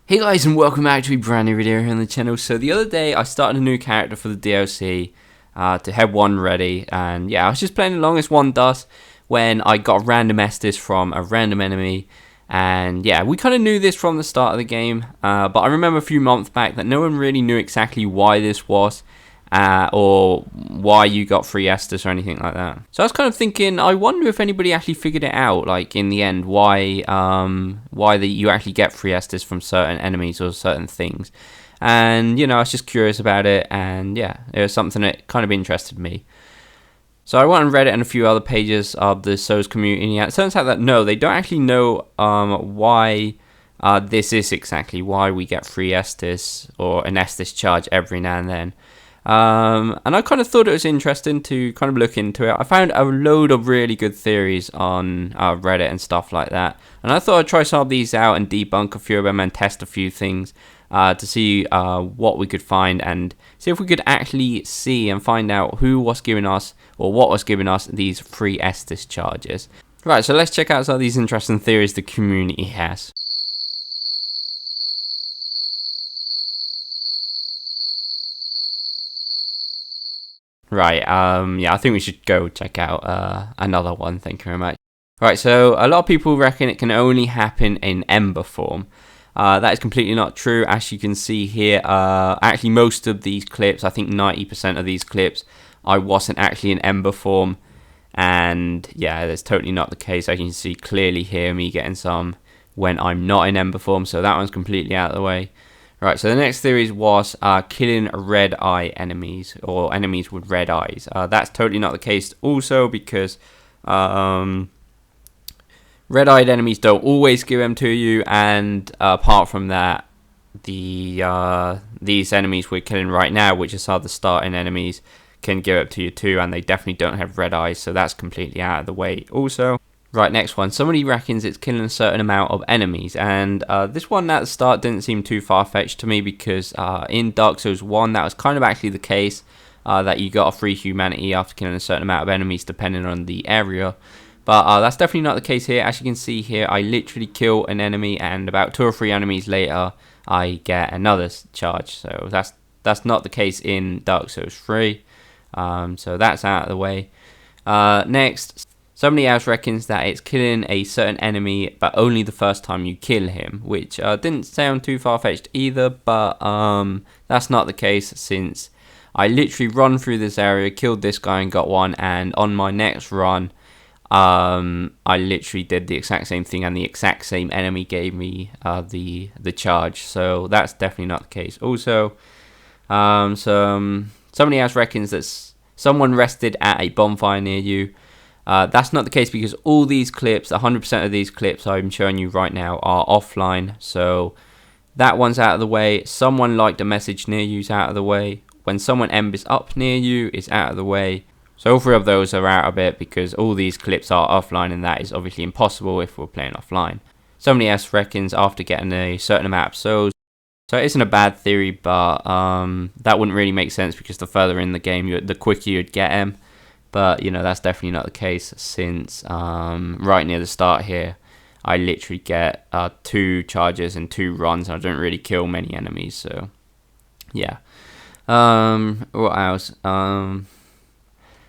Hey guys, and welcome back to a brand new video here on the channel. So the other day I started a new character for the DLC to have one ready, and yeah, I was just playing along as one does when I got a random Estus from a random enemy. And yeah, we kind of knew this from the start of the game, but I remember a few months back that no one really knew exactly why this was, or why you got free Estus or anything like that. So I was kind of thinking, I wonder if anybody actually figured it out, like in the end, why you actually get free Estus from certain enemies or certain things. And you know, I was just curious about it, and yeah, it was something that kind of interested me. So I went and read it and a few other pages of the Souls community, and it turns out that no, they don't actually know why this is exactly, why we get free Estus or an Estus charge every now and then. And I kind of thought it was interesting to kind of look into it. I found a load of really good theories on Reddit and stuff like that, and I thought I'd try some of these out and debunk a few of them and test a few things to see what we could find and see if we could actually see and find out who was giving us or what was giving us these free Estus charges. Right, so let's check out some of these interesting theories the community has. Right, yeah, I think we should go check out another one, thank you very much. Right, so a lot of people reckon it can only happen in Ember form. That is completely not true, as you can see here. Actually, most of these clips, I think 90% of these clips, I wasn't actually in Ember form. And yeah, that's totally not the case. As you can see clearly here, me getting some when I'm not in Ember form, so that one's completely out of the way. Right, so the next theory was killing red eye enemies, or enemies with red eyes. That's totally not the case also, because red-eyed enemies don't always give them to you, and apart from that, these enemies we're killing right now, which are the starting enemies, can give it to you too, and they definitely don't have red eyes, so that's completely out of the way also. Right, next one. Somebody reckons it's killing a certain amount of enemies, and this one at the start didn't seem too far-fetched to me, because in Dark Souls 1 that was kind of actually the case, that you got a free humanity after killing a certain amount of enemies depending on the area. But that's definitely not the case here. As you can see here, I literally kill an enemy, and about 2 or 3 enemies later I get another charge, so that's not the case in Dark Souls 3, so that's out of the way. Next, somebody else reckons that it's killing a certain enemy, but only the first time you kill him, which didn't sound too far-fetched either, but that's not the case, since I literally run through this area, killed this guy and got one, and on my next run, I literally did the exact same thing, and the exact same enemy gave me the charge, so that's definitely not the case. Also, somebody else reckons that someone rested at a bonfire near you. That's not the case, because all these clips, 100% of these clips I'm showing you right now, are offline, so that one's out of the way. Someone liked a message near you is out of the way. When someone embers up near you is out of the way. So all 3 of those are out of it, because all these clips are offline, and that is obviously impossible if we're playing offline. Somebody else reckons after getting a certain amount of souls. So it isn't a bad theory, but that wouldn't really make sense, because the further in the game, the quicker you'd get them. But you know, that's definitely not the case, since right near the start here, I literally get 2 charges and 2 runs, and I don't really kill many enemies. So yeah. What else?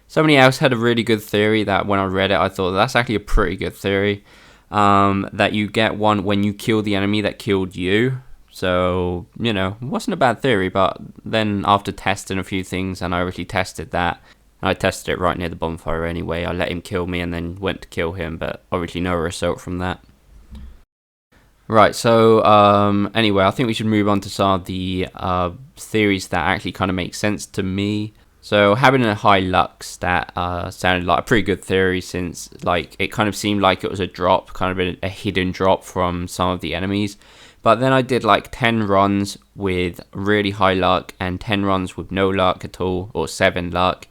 Somebody else had a really good theory that when I read it, I thought that's actually a pretty good theory. That you get one when you kill the enemy that killed you. So, you know, it wasn't a bad theory, but then after testing a few things, and I really tested that, and I tested it right near the bonfire anyway, I let him kill me and then went to kill him, but obviously no result from that. Right, so anyway, I think we should move on to some of the theories that actually kind of make sense to me. So having a high luck stat sounded like a pretty good theory, since like it kind of seemed like it was a drop, kind of a hidden drop from some of the enemies. But then I did like 10 runs with really high luck and 10 runs with no luck at all, or 7 luck,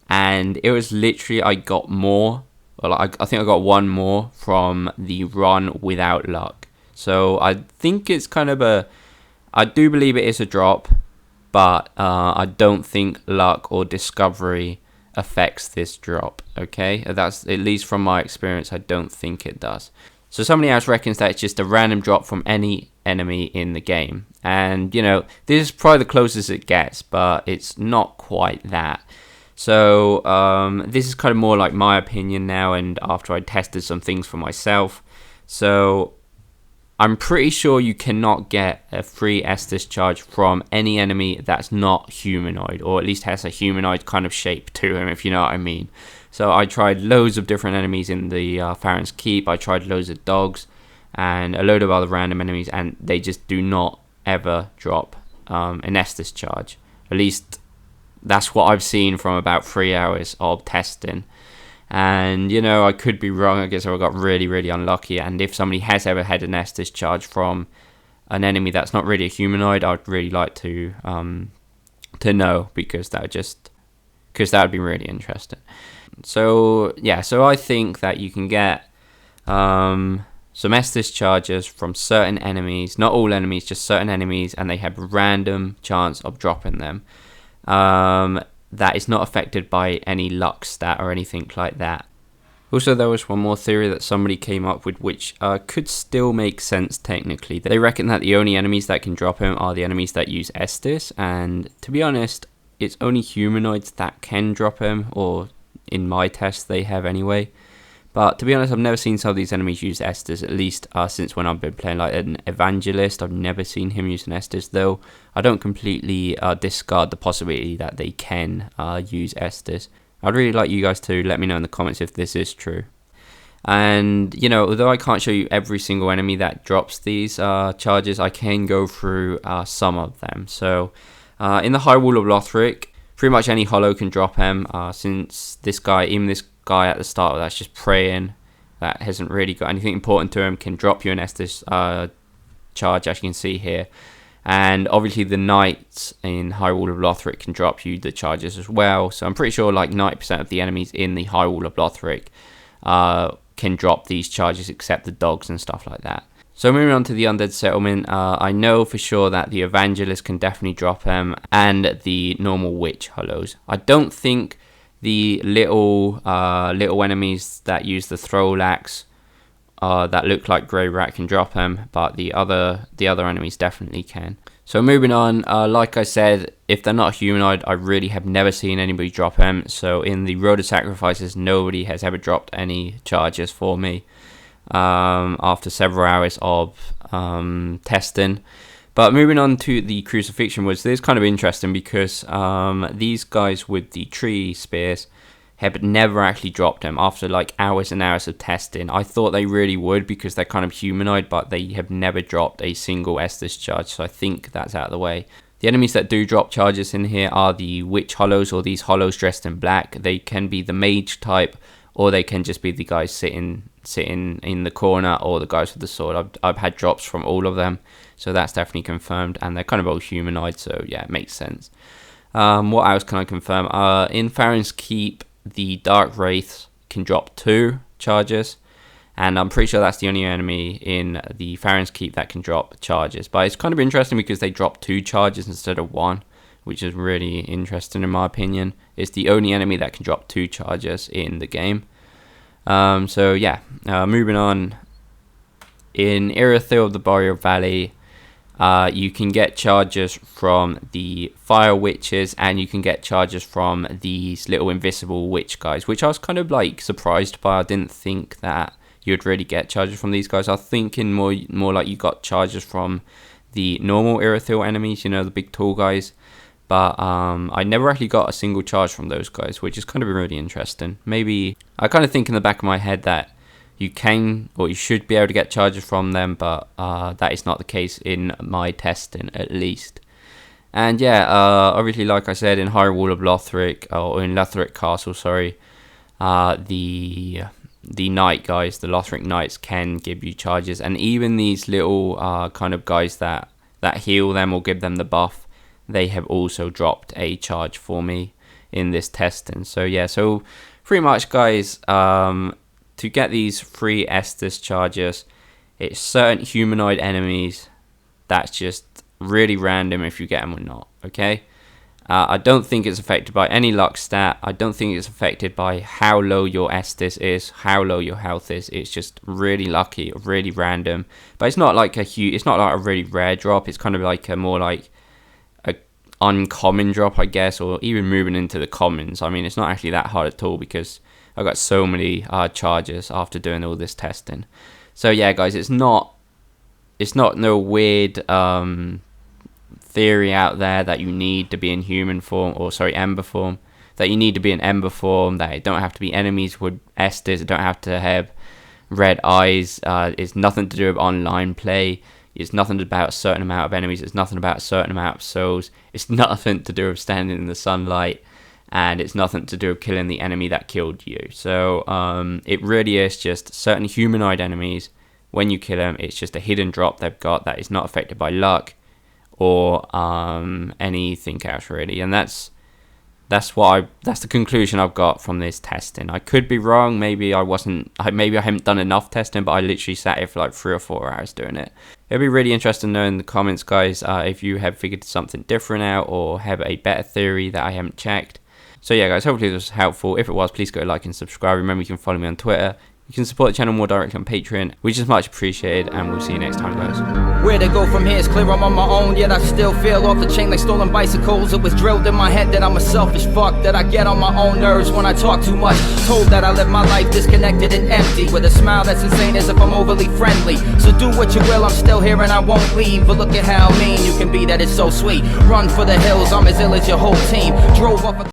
and it was literally I got more, or like, I think I got 1 more from the run without luck. So I think it's kind of I do believe it is a drop, but I don't think luck or discovery affects this drop, okay? That's, at least from my experience, I don't think it does. So somebody else reckons that it's just a random drop from any enemy in the game. And, you know, this is probably the closest it gets, but it's not quite that. So this is kind of more like my opinion now, and after I tested some things for myself. So I'm pretty sure you cannot get a free Estus charge from any enemy that's not humanoid, or at least has a humanoid kind of shape to him, if you know what I mean. So I tried loads of different enemies in the Farron's Keep. I tried loads of dogs and a load of other random enemies, and they just do not ever drop an Estus charge. At least that's what I've seen from about 3 hours of testing. And, you know, I could be wrong. I guess I got really, really unlucky. And if somebody has ever had an Estus charge from an enemy that's not really a humanoid, I'd really like to know, because that would be really interesting. So yeah, so I think that you can get some Estus charges from certain enemies, not all enemies, just certain enemies, and they have random chance of dropping them. That is not affected by any luck stat or anything like that. Also, there was one more theory that somebody came up with, which could still make sense technically. They reckon that the only enemies that can drop him are the enemies that use Estus, and to be honest, it's only humanoids that can drop him, or in my test they have anyway. But to be honest, I've never seen some of these enemies use Estus, at least since when I've been playing like an Evangelist. I've never seen him use an Estus, though I don't completely discard the possibility that they can use Estus. I'd really like you guys to let me know in the comments if this is true. And, you know, although I can't show you every single enemy that drops these charges, I can go through some of them. So, in the High Wall of Lothric, pretty much any holo can drop him, since this guy, even this guy at the start that's just praying, that hasn't really got anything important to him, can drop you an Estus charge, as you can see here. And obviously the knights in High Wall of Lothric can drop you the charges as well. So I'm pretty sure like 90% of the enemies in the High Wall of Lothric can drop these charges, except the dogs and stuff like that. So moving on to the Undead Settlement, I know for sure that the Evangelist can definitely drop them, and the normal Witch holos. I don't think the little enemies that use the Throw Axe that look like Grey Rat can drop them, but the other enemies definitely can. So moving on, like I said, if they're not humanoid, I really have never seen anybody drop them. So in the Road of Sacrifices, nobody has ever dropped any charges for me after several hours of testing. But moving on to the Crucifixion Woods, this is kind of interesting because these guys with the tree spears have never actually dropped them after like hours and hours of testing. I thought they really would because they're kind of humanoid, but they have never dropped a single Estus charge, so I think that's out of the way. The enemies that do drop charges in here are the Witch Hollows, or these Hollows dressed in black. They can be the mage type, or they can just be the guys sitting in the corner, or the guys with the sword. I've had drops from all of them, so that's definitely confirmed, and they're kind of all humanoid, so yeah, it makes sense. What else can I confirm? In Farron's Keep, the Dark Wraiths can drop 2 charges, and I'm pretty sure that's the only enemy in the Farron's Keep that can drop charges. But it's kind of interesting because they drop 2 charges instead of 1, which is really interesting in my opinion. It's the only enemy that can drop 2 charges in the game. So yeah, moving on. In Irithyll of the Boreal Valley, you can get charges from the Fire Witches, and you can get charges from these little invisible witch guys, which I was kind of like surprised by. I didn't think that you'd really get charges from these guys. I was thinking more like you got charges from the normal Irithyll enemies, you know, the big tall guys. But I never actually got a single charge from those guys, which is kind of really interesting. Maybe I kind of think in the back of my head that you can, or you should be able to get charges from them, but that is not the case in my testing, at least. And yeah, obviously, like I said, in High Wall of Lothric, or in Lothric Castle, sorry, the Knight guys, the Lothric Knights, can give you charges, and even these little kind of guys that heal them or give them the buff, they have also dropped a charge for me in this testing. So yeah, so pretty much, guys, to get these free Estus charges, it's certain humanoid enemies that's just really random if you get them or not, okay? I don't think it's affected by any luck stat. I don't think it's affected by how low your Estus is, how low your health is. It's just really lucky, really random. But it's not like it's not like a really rare drop. It's kind of like a more like a uncommon drop, I guess, or even moving into the commons. I mean, it's not actually that hard at all because I got so many charges after doing all this testing. So yeah, guys, it's not no weird theory out there that you need to be in human form, or sorry, Ember form, that you need to be in Ember form, that it don't have to be enemies with Estus, it don't have to have red eyes. It's nothing to do with online play. It's nothing about a certain amount of enemies. It's nothing about a certain amount of souls. It's nothing to do with standing in the sunlight, and it's nothing to do with killing the enemy that killed you. So it really is just certain humanoid enemies. When you kill them, it's just a hidden drop they've got that is not affected by luck or anything else really. And that's the conclusion I've got from this testing. I could be wrong. Maybe I haven't done enough testing, but I literally sat here for like 3 or 4 hours doing it. It'll be really interesting to know in the comments, guys, if you have figured something different out or have a better theory that I haven't checked. So yeah, guys, hopefully this was helpful. If it was, please go like and subscribe. Remember, you can follow me on Twitter. You can support the channel more directly on Patreon, which is much appreciated, and we'll see you next time, guys. Where to go from here is clear, I'm on my own, yet I still feel off the chain like stolen bicycles. It was drilled in my head that I'm a selfish fuck, that I get on my own nerves when I talk too much. Told that I live my life disconnected and empty, with a smile that's insane as if I'm overly friendly. So do what you will, I'm still here and I won't leave. But look at how mean you can be, that is so sweet. Run for the hills, I'm as ill as your whole team. Drove off a